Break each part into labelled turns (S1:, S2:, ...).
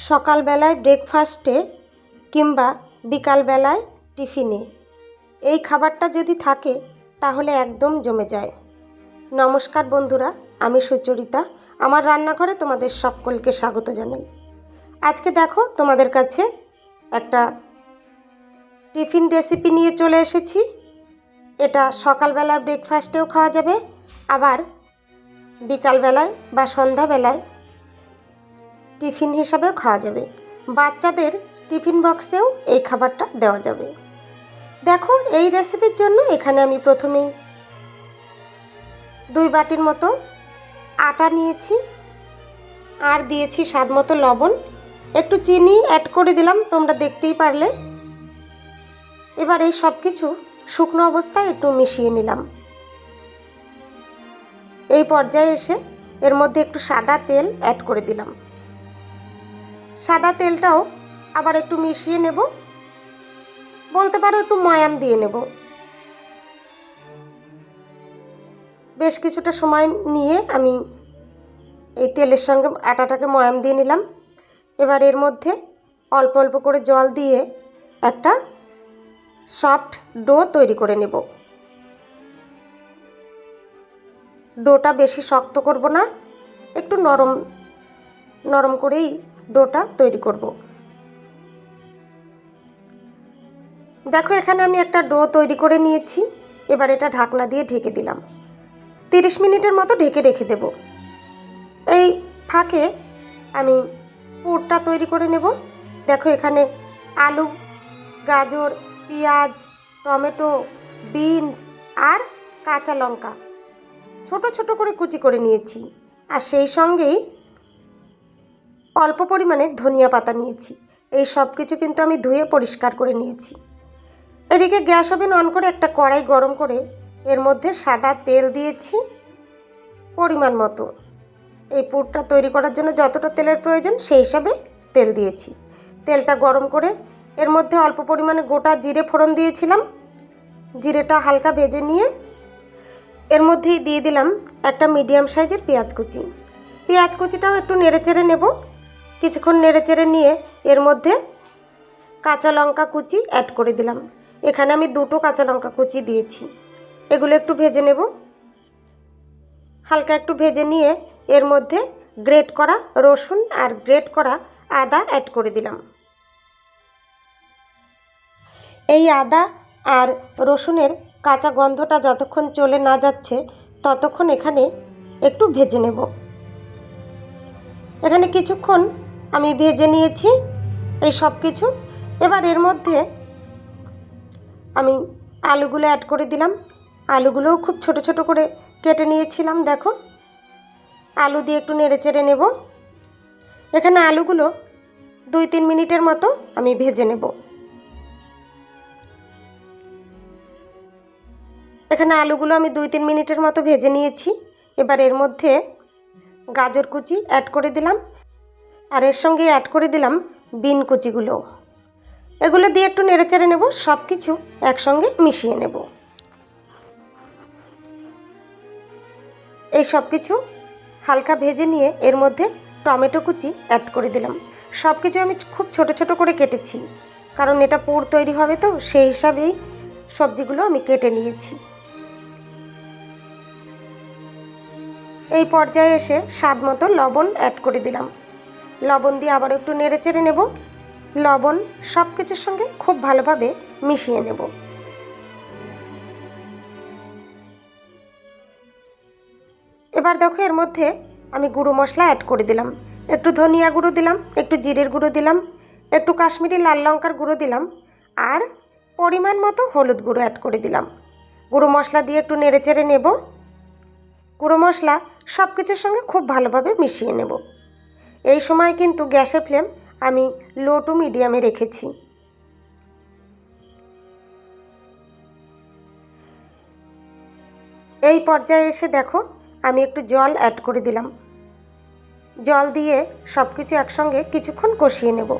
S1: সকালবেলায় ব্রেকফাস্টে কিংবা বিকালবেলায় টিফিনে এই খাবারটা যদি থাকে তাহলে একদম জমে যায়। নমস্কার বন্ধুরা, আমি সুচরিতা। আমার রান্নাঘরে তোমাদের সকলকে স্বাগত জানাই। আজকে দেখো তোমাদের কাছে একটা টিফিন রেসিপি নিয়ে চলে এসেছি। এটা সকালবেলা ব্রেকফাস্টেও খাওয়া যাবে, আবার বিকালবেলায় বা সন্ধ্যাবেলায় টিফিন হিসাবেও খাওয়া যাবে। বাচ্চাদের টিফিন বক্সেও এই খাবারটা দেওয়া যাবে। দেখো, এই রেসিপির জন্য এখানে আমি প্রথমেই 2 বাটির মতো আটা নিয়েছি, আর দিয়েছি স্বাদ মতো লবণ, একটু চিনি অ্যাড করে দিলাম, তোমরা দেখতেই পারলে। এবার এই সব কিছু শুকনো অবস্থায় একটু মিশিয়ে নিলাম। এই পর্যায়ে এসে এর মধ্যে একটু সাদা তেল অ্যাড করে দিলাম। সাদা তেলটাও আবার একটু মিশিয়ে নেব, বলতে পারো একটু ময়াম দিয়ে নেব। বেশ কিছুটা সময় নিয়ে আমি এই তেলের সঙ্গে আটাটাকে ময়াম দিয়ে নিলাম। এবার এর মধ্যে অল্প অল্প করে জল দিয়ে একটা সফট ডো তৈরি করে নেব। ডোটা বেশি শক্ত করব না, একটু নরম নরম করেই ডোটা তৈরি করব। দেখো, এখানে আমি একটা ডো তৈরি করে নিয়েছি। এবার এটা ঢাকনা দিয়ে ঢেকে দিলাম। 30 মিনিটের মতো ঢেকে রেখে দেব। এই ফাঁকে আমি পুরটা তৈরি করে নেব। দেখো, এখানে আলু, গাজর, পেঁয়াজ, টমেটো, বিনস আর কাঁচা লঙ্কা ছোট ছোট করে কুচি করে নিয়েছি, আর সেই সঙ্গেই অল্প পরিমাণে ধনিয়া পাতা নিয়েছি। এই সব কিছু কিন্তু আমি ধুয়ে পরিষ্কার করে নিয়েছি। এদিকে গ্যাস ওভেন অন করে একটা কড়াই গরম করে এর মধ্যে সাদা তেল দিয়েছি পরিমাণ মতো। এই পুরটা তৈরি করার জন্য যতটা তেলের প্রয়োজন সেই হিসাবে তেল দিয়েছি। তেলটা গরম করে এর মধ্যে অল্প পরিমাণে গোটা জিরে ফোড়ন দিয়েছিলাম। জিরেটা হালকা ভেজে নিয়ে এর মধ্যেই দিয়ে দিলাম একটা মিডিয়াম সাইজের পেঁয়াজ কুচি। পেঁয়াজ কুচিটাও একটু নেড়েচেড়ে নেব। কিছুক্ষণ নেড়েচেড়ে নিয়ে এর মধ্যে কাঁচা লঙ্কা কুচি অ্যাড করে দিলাম। এখানে আমি 2টো কাঁচা লঙ্কা কুচি দিয়েছি। এগুলো একটু ভেজে নেব। হালকা একটু ভেজে নিয়ে এর মধ্যে গ্রেট করা রসুন আর গ্রেট করা আদা অ্যাড করে দিলাম। এই আদা আর রসুনের কাঁচা গন্ধটা যতক্ষণ চলে না যাচ্ছে ততক্ষণ এখানে একটু ভেজে নেব। এখানে কিছুক্ষণ আমি ভেজে নিয়েছি এই সব কিছু। এবার এর মধ্যে আমি আলুগুলো অ্যাড করে দিলাম। আলুগুলোও খুব ছোট ছোট করে কেটে নিয়েছিলাম। দেখো, আলু দিয়ে একটু নেড়েচেড়ে নেব। এখানে আলুগুলো 2-3 মিনিটের মতো আমি ভেজে নেব। এখানে আলুগুলো আমি 2-3 মিনিটের মতো ভেজে নিয়েছি। এবার এর মধ্যে গাজর কুচি অ্যাড করে দিলাম, আর এর সঙ্গে অ্যাড করে দিলাম বিন কুচিগুলো। এগুলো দিয়ে একটু নেড়েচেড়ে নেব, সব কিছু একসঙ্গে মিশিয়ে নেব। এই সব কিছু হালকা ভেজে নিয়ে এর মধ্যে টমেটো কুচি অ্যাড করে দিলাম। সব কিছু আমি খুব ছোট ছোট করে কেটেছি, কারণ এটা পুর তৈরি হবে, তো সেই হিসাবেই সবজিগুলো আমি কেটে নিয়েছি। এই পর্যায়ে এসে স্বাদ মতো লবণ অ্যাড করে দিলাম। লবণ দিয়ে আবার একটু নেড়েচেড়ে নেব। লবণ সব কিছুর সঙ্গে খুব ভালোভাবে মিশিয়ে নেব। এবার দেখো, এর মধ্যে আমি গুঁড়ো মশলা অ্যাড করে দিলাম। একটু ধনিয়া গুঁড়ো দিলাম, একটু জিরের গুঁড়ো দিলাম, একটু কাশ্মীরি লাল লঙ্কার গুঁড়ো দিলাম, আর পরিমাণ মতো হলুদ গুঁড়ো অ্যাড করে দিলাম। গুঁড়ো মশলা দিয়ে একটু নেড়েচেড়ে নেব। গুঁড়ো মশলা সব কিছুর সঙ্গে খুব ভালোভাবে মিশিয়ে নেব। এই সময় কিন্তু গ্যাসের ফ্লেম আমি লো টু মিডিয়ামে রেখেছি। এই পর্যায়ে এসে দেখো, আমি একটু জল অ্যাড করে দিলাম। জল দিয়ে সব কিছু একসঙ্গে কিছুক্ষণ কষিয়ে নেব।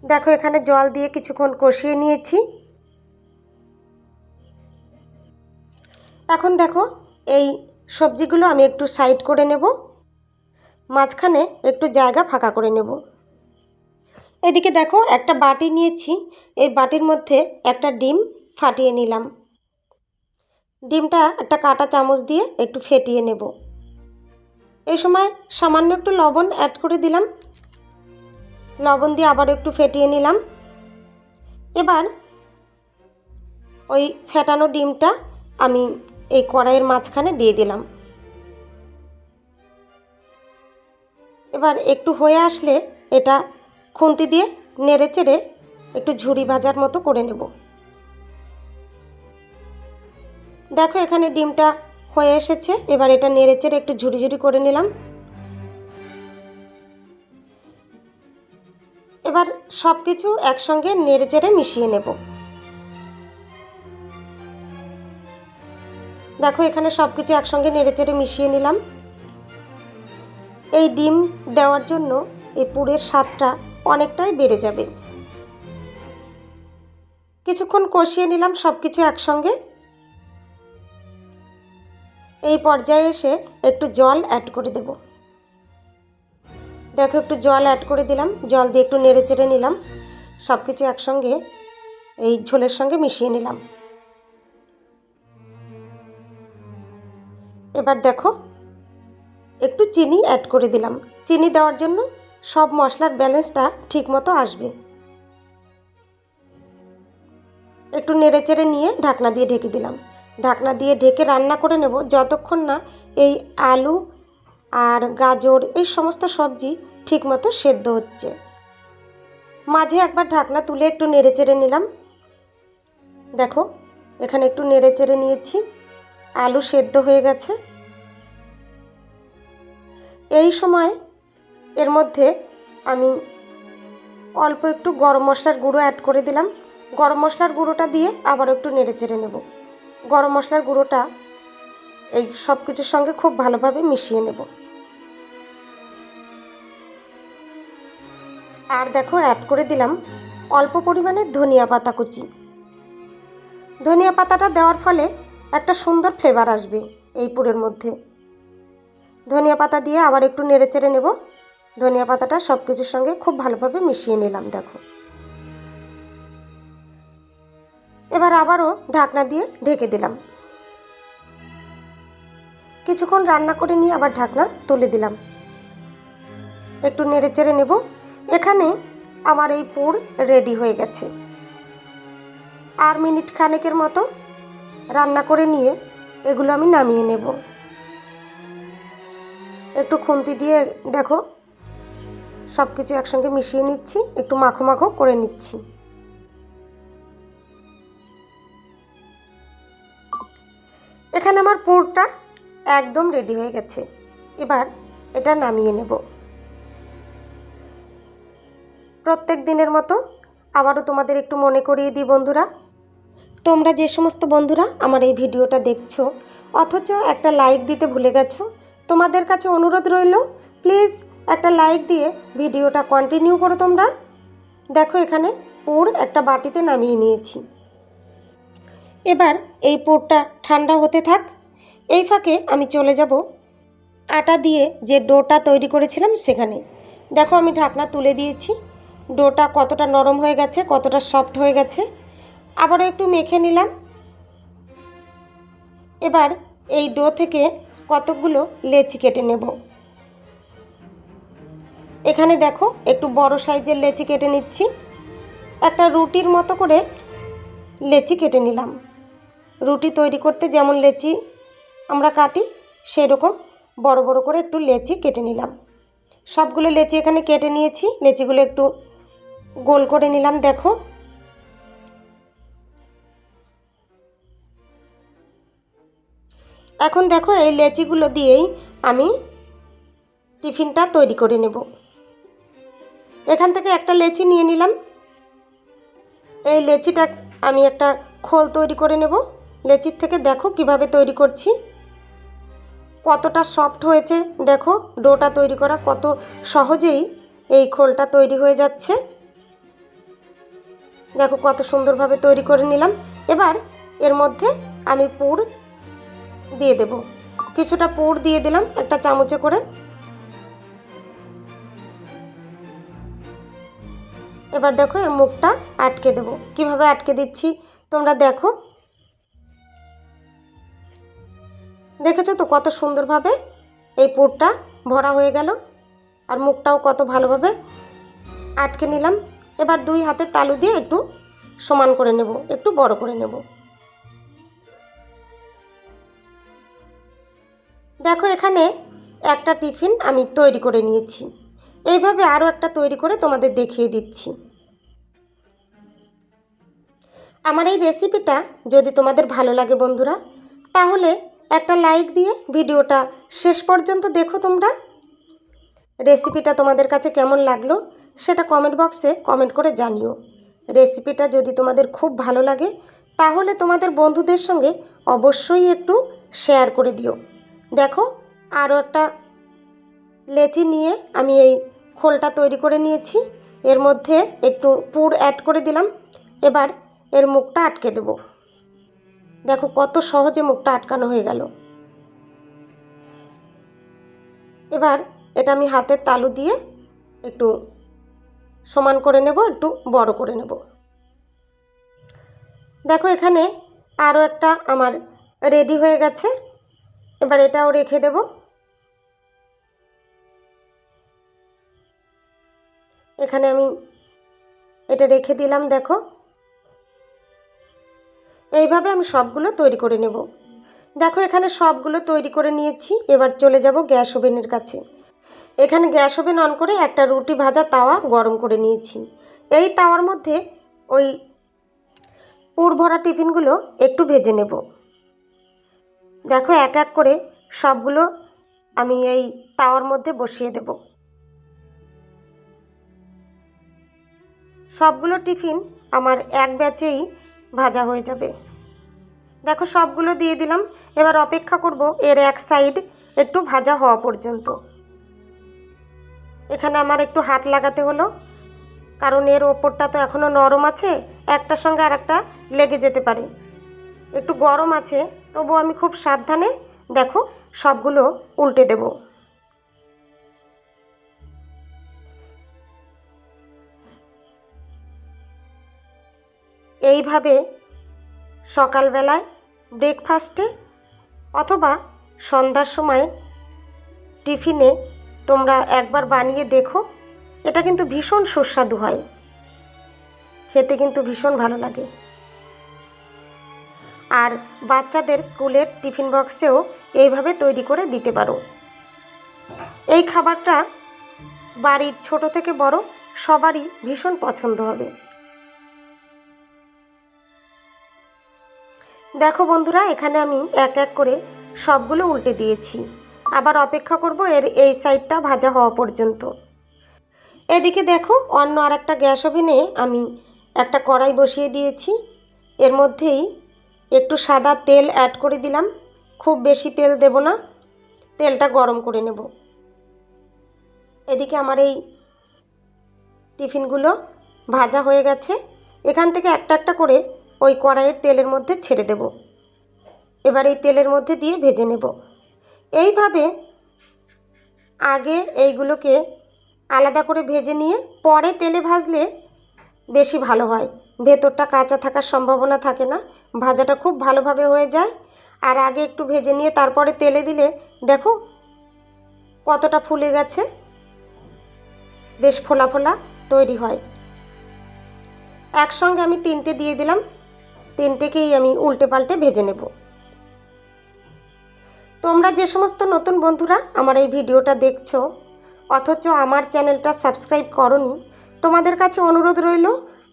S1: দেখো, এখানে জল দিয়ে কিছুক্ষণ কষিয়ে নিয়েছি। এখন দেখো, এই সবজিগুলো আমি একটু সাইড করে নেব, মাঝখানে একটু জায়গা ফাঁকা করে নেব। এদিকে দেখো একটা বাটি নিয়েছি, এই বাটির মধ্যে একটা ডিম ফাটিয়ে নিলাম। ডিমটা একটা কাঁটা চামচ দিয়ে একটু ফেটিয়ে নেব। এই সময় সামান্য একটু লবণ অ্যাড করে দিলাম, লবণ দিয়ে আবার একটু ফেটিয়ে নিলাম। এবার ওই ফেটানো ডিমটা আমি এই কড়াইয়ের মাঝখানে দিয়ে দিলাম। এবার একটু হয়ে আসলে এটা খুন্তি দিয়ে নেড়ে চেড়ে একটু ঝুরি ভাজার মতো করে নেব। দেখো এখানে ডিমটা হয়ে এসেছে, এবার এটা নেড়ে চেড়ে একটু ঝুরি ঝুরি করে নিলাম। এবার সব কিছু একসঙ্গে নেড়ে চেড়ে মিশিয়ে নেব। দেখো এখানে সব কিছু একসঙ্গে নেড়ে চেড়ে মিশিয়ে নিলাম। এই ডিম দেওয়ার জন্য এই পুরের স্বাদটা অনেকটাই বেড়ে যাবে। কিছুক্ষণ কষিয়ে নিলাম সব কিছু একসঙ্গে। এই পর্যায়ে এসে একটু জল অ্যাড করে দেব। দেখো একটু জল অ্যাড করে দিলাম, জল দিয়ে একটু নেড়ে চেড়ে নিলাম, সব কিছু একসঙ্গে এই ঝোলের সঙ্গে মিশিয়ে নিলাম। এবার দেখো একটু চিনি অ্যাড করে দিলাম। চিনি দেওয়ার জন্য সব মশলার ব্যালেন্সটা ঠিকমতো আসবে। একটু নেড়ে চেড়ে নিয়ে ঢাকনা দিয়ে ঢেকে দিলাম। ঢাকনা দিয়ে ঢেকে রান্না করে নেব যতক্ষণ না এই আলু আর গাজর এই সমস্ত সবজি ঠিকমতো সেদ্ধ হচ্ছে। মাঝে একবার ঢাকনা তুলে একটু নেড়ে চেড়ে নিলাম। দেখো এখানে একটু নেড়ে চেড়ে নিয়েছি, আলু সেদ্ধ হয়ে গেছে। এই সময় এর মধ্যে আমি অল্প একটু গরম মশলার গুঁড়ো অ্যাড করে দিলাম। গরম মশলার গুঁড়োটা দিয়ে আবার একটু নেড়ে চেড়ে নেব। গরম মশলার গুঁড়োটা এই সব কিছুর সঙ্গে খুব ভালোভাবে মিশিয়ে নেব। আর দেখো অ্যাড করে দিলাম অল্প পরিমাণে ধনিয়া পাতা কুচি। ধনিয়া পাতাটা দেওয়ার ফলে একটা সুন্দর ফ্লেভার আসবে এই পুরের মধ্যে। ধনিয়া পাতা দিয়ে আবার একটু নেড়ে চেড়ে নেব। ধনিয়া পাতাটা সব কিছুর সঙ্গে খুব ভালোভাবে মিশিয়ে নিলাম। দেখো এবার আবারও ঢাকনা দিয়ে ঢেকে দিলাম। কিছুক্ষণ রান্না করে নিয়ে আবার ঢাকনা তুলে দিলাম, একটু নেড়ে চেড়ে নেব। এখানে আমার এই পুর রেডি হয়ে গেছে। আর মিনিট খানেকের মতো রান্না করে নিয়ে এগুলো আমি নামিয়ে নেব। একটু খুন্তি দিয়ে দেখো সব কিছু একসঙ্গে মিশিয়ে নিচ্ছি, একটু মাখো মাখো করে নিচ্ছি। এখানে আমার পুরটা একদম রেডি হয়ে গেছে। এবার এটা নামিয়ে নেব। প্রত্যেক দিনের মতো আবারও তোমাদের একটু মনে করিয়ে দিই বন্ধুরা, তোমরা যে সমস্ত বন্ধুরা আমার এই ভিডিওটা দেখছো অথচ একটা লাইক দিতে ভুলে গেছো, তোমাদের কাছে অনুরোধ রইল প্লিজ একটা লাইক দিয়ে ভিডিওটা কন্টিনিউ করো তোমরা। দেখো এখানে পুর একটা বাটিতে নামিয়ে নিয়েছি। এবার এই পুরটা ঠান্ডা হতে থাক। এই ফাঁকে আমি চলে যাব আটা দিয়ে যে ডোটা তৈরি করেছিলাম সেখানে। দেখো আমি ঢাকনা তুলে দিয়েছি, ডোটা কতটা নরম হয়ে গেছে, কতটা সফট হয়ে গেছে। আবারও একটু মেখে নিলাম। এবার এই ডো থেকে কতগুলো লেচি কেটে নেব। এখানে দেখো একটু বড় সাইজের লেচি কেটে নিচ্ছি। একটা রুটির মতো করে লেচি কেটে নিলাম। রুটি তৈরি করতে যেমন লেচি আমরা কাটি সেই রকম বড় বড় করে একটু লেচি কেটে নিলাম। সবগুলো লেচি এখানে কেটে নিয়েছি। লেচিগুলো একটু গোল করে নিলাম। দেখো এখন দেখো এই লেচিগুলো দিয়েই আমি টিফিনটা তৈরি করে নেব। এখান থেকে একটা লেচি নিয়ে নিলাম। এই লেচিটা আমি একটা খোল তৈরি করে নেব। লেচির থেকে দেখো কিভাবে তৈরি করছি, কতটা সফট হয়েছে। দেখো ডোটা তৈরি করা কত সহজেই এই খোলটা তৈরি হয়ে যাচ্ছে। দেখো কত সুন্দরভাবে তৈরি করে নিলাম। এবার এর মধ্যে আমি পুর দিয়ে দেব। কিছুটা পুর দিয়ে দিলাম একটা চামচে করে। এবার দেখো এর মুখটা আটকে দেবো। কিভাবে আটকে দিচ্ছি তোমরা দেখো। দেখেছো তো কত সুন্দরভাবে এই পুরটা ভরা হয়ে গেল, আর মুখটাও কত ভালোভাবে আটকে নিলাম। এবার 2 হাতের তালু দিয়ে একটু সমান করে নেব, একটু বড় করে নেব। দেখো এখানে একটা টিফিন আমি তৈরি করে নিয়েছি। এইভাবে আরও একটা তৈরি করে তোমাদের দেখিয়ে দিচ্ছি। আমার এই রেসিপিটা যদি তোমাদের ভালো লাগে বন্ধুরা, তাহলে একটা লাইক দিয়ে ভিডিওটা শেষ পর্যন্ত দেখো। তোমরা রেসিপিটা তোমাদের কাছে কেমন লাগলো সেটা কমেন্ট বক্সে কমেন্ট করে জানিও। রেসিপিটা যদি তোমাদের খুব ভালো লাগে তাহলে তোমাদের বন্ধুদের সঙ্গে অবশ্যই একটু শেয়ার করে দিও। দেখো আরও একটা লেচি নিয়ে আমি এই খোলটা তৈরি করে নিয়েছি। এর মধ্যে একটু পুর অ্যাড করে দিলাম। এবার এর মুখটা আটকে দেব। দেখো কত সহজে মুখটা আটকানো হয়ে গেল। এবার এটা আমি হাতের তালু দিয়ে একটু সমান করে নেব, একটু বড় করে নেব। দেখো এখানে আরও একটা আমার রেডি হয়ে গেছে। এবার এটাও রেখে দেব। এখানে আমি এটা রেখে দিলাম। দেখো এইভাবে আমি সবগুলো তৈরি করে নেব। দেখো এখানে সবগুলো তৈরি করে নিয়েছি। এবার চলে যাব গ্যাস ওভেনের কাছে। এখানে গ্যাস ওভেন অন করে একটা রুটি ভাজা তাওয়া গরম করে নিয়েছি। এই তাওয়ার মধ্যে ওই পুর ভরা টিফিনগুলো একটু ভেজে নেব। দেখো এক এক করে সবগুলো আমি এই তাওয়ার মধ্যে বসিয়ে দেব। সবগুলো টিফিন আমার এক ব্যাচেই ভাজা হয়ে যাবে। দেখো সবগুলো দিয়ে দিলাম। এবার অপেক্ষা করব এর এক সাইড একটু ভাজা হওয়া পর্যন্ত। এখানে আমার একটু হাত লাগাতে হলো, কারণ এর ওপরটা তো এখনও নরম আছে, একটার সঙ্গে আর একটা লেগে যেতে পারে। একটু গরম আছে, তবু আমি খুব সাবধানে দেখো সবগুলো উল্টে দেব। এইভাবে সকালবেলায় ব্রেকফাস্টে অথবা সন্ধ্যার সময় টিফিনে তোমরা একবার বানিয়ে দেখো। এটা কিন্তু ভীষণ সুস্বাদু হয়, খেতে কিন্তু ভীষণ ভালো লাগে। আর বাচ্চাদের স্কুলের টিফিন বক্সেও এইভাবে তৈরি করে দিতে পারো। এই খাবারটা বাড়ির ছোট থেকে বড় সবারই ভীষণ পছন্দ হবে। দেখো বন্ধুরা এখানে আমি এক এক করে সবগুলো উল্টে দিয়েছি। আবার অপেক্ষা করব এর এই সাইডটা ভাজা হওয়া পর্যন্ত। এদিকে দেখো অন্য আরেকটা গ্যাস ওভেনে আমি একটা কড়াই বসিয়ে দিয়েছি। এর মধ্যেই একটু সাদা তেল অ্যাড করে দিলাম। খুব বেশি তেল দেব না, তেলটা গরম করে নেব। এদিকে আমার এই টিফিনগুলো ভাজা হয়ে গেছে। এখান থেকে একটা একটা করে ওই কড়াইয়ের তেলের মধ্যে ছেড়ে দেব। এবার এই তেলের মধ্যে দিয়ে ভেজে নেব। এইভাবে আগে এইগুলোকে আলাদা করে ভেজে নিয়ে পরে তেলে ভাজলে বেশি ভালো হয়। ভেতরটা কাঁচা থাকার সম্ভাবনা থাকে না, ভাজাটা খুব ভালোভাবে হয়ে যায়। আর আগে একটু ভেজে নিয়ে তারপরে তেলে দিলে দেখো কতটা ফুলে গেছে, বেশ ফোলা ফোলা তৈরি হয়। একসঙ্গে আমি 3টে দিয়ে দিলাম। 3টেকেই আমি উল্টে পাল্টে ভেজে নেব। তোমরা যে সমস্ত নতুন বন্ধুরা আমার এই ভিডিওটা দেখছো অথচ আমার চ্যানেলটা সাবস্ক্রাইব করোনি, তোমাদের কাছে অনুরোধ রইল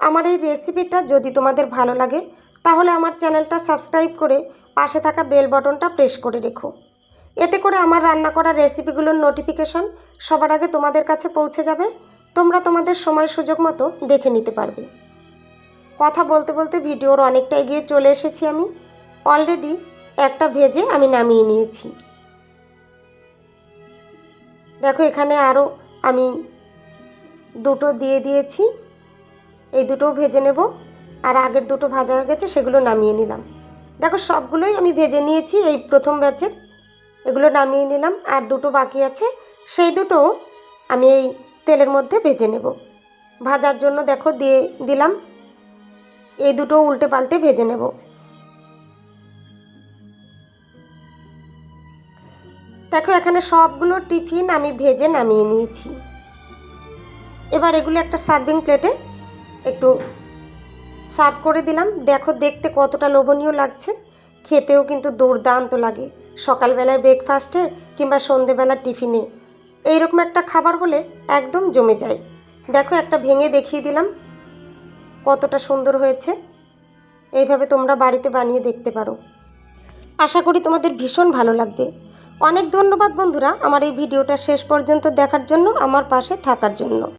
S1: আমার এই রেসিপিটা যদি তোমাদের ভালো লাগে তাহলে আমার চ্যানেলটা সাবস্ক্রাইব করে পাশে থাকা বেল বাটনটা প্রেস করে রেখো। এতে করে আমার রান্না করা রেসিপিগুলোর নোটিফিকেশন সবার আগে তোমাদের কাছে পৌঁছে যাবে। তোমরা তোমাদের সময় সুযোগ মতো দেখে নিতে পারবে। কথা বলতে বলতে ভিডিওর অনেকটা এগিয়ে চলে এসেছি। আমি অলরেডি একটা ভেজে আমি নামিয়ে নিয়েছি। দেখো এখানে আরও আমি 2টো দিয়ে দিয়েছি। এই 2টোও ভেজে নেব। আর আগের 2টো ভাজা হয়ে গেছে, সেগুলো নামিয়ে নিলাম। দেখো সবগুলোই আমি ভেজে নিয়েছি এই প্রথম ব্যাচের। এগুলো নামিয়ে নিলাম, আর দুটো বাকি আছে, সেই দুটো আমি এই তেলের মধ্যে ভেজে নেব। ভাজার জন্য দেখো দিয়ে দিলাম, এই দুটো উল্টে পাল্টে ভেজে নেব। দেখো এখানে সবগুলো টিফিন আমি ভেজে নামিয়ে নিয়েছি। এবার এগুলো একটা সার্ভিং প্লেটে একটু সার্ভ করে দিলাম। দেখো দেখতে কতটা লোভনীয় লাগছে, খেতেও কিন্তু দুর্দান্ত লাগে। সকালবেলায় ব্রেকফাস্টে কিংবা সন্ধেবেলার টিফিনে এইরকম একটা খাবার হলে একদম জমে যায়। দেখো একটা ভেঙে দেখিয়ে দিলাম কতটা সুন্দর হয়েছে। এইভাবে তোমরা বাড়িতে বানিয়ে দেখতে পারো। আশা করি তোমাদের ভীষণ ভালো লাগবে। অনেক ধন্যবাদ বন্ধুরা আমার এই ভিডিওটা শেষ পর্যন্ত দেখার জন্য, আমার পাশে থাকার জন্য।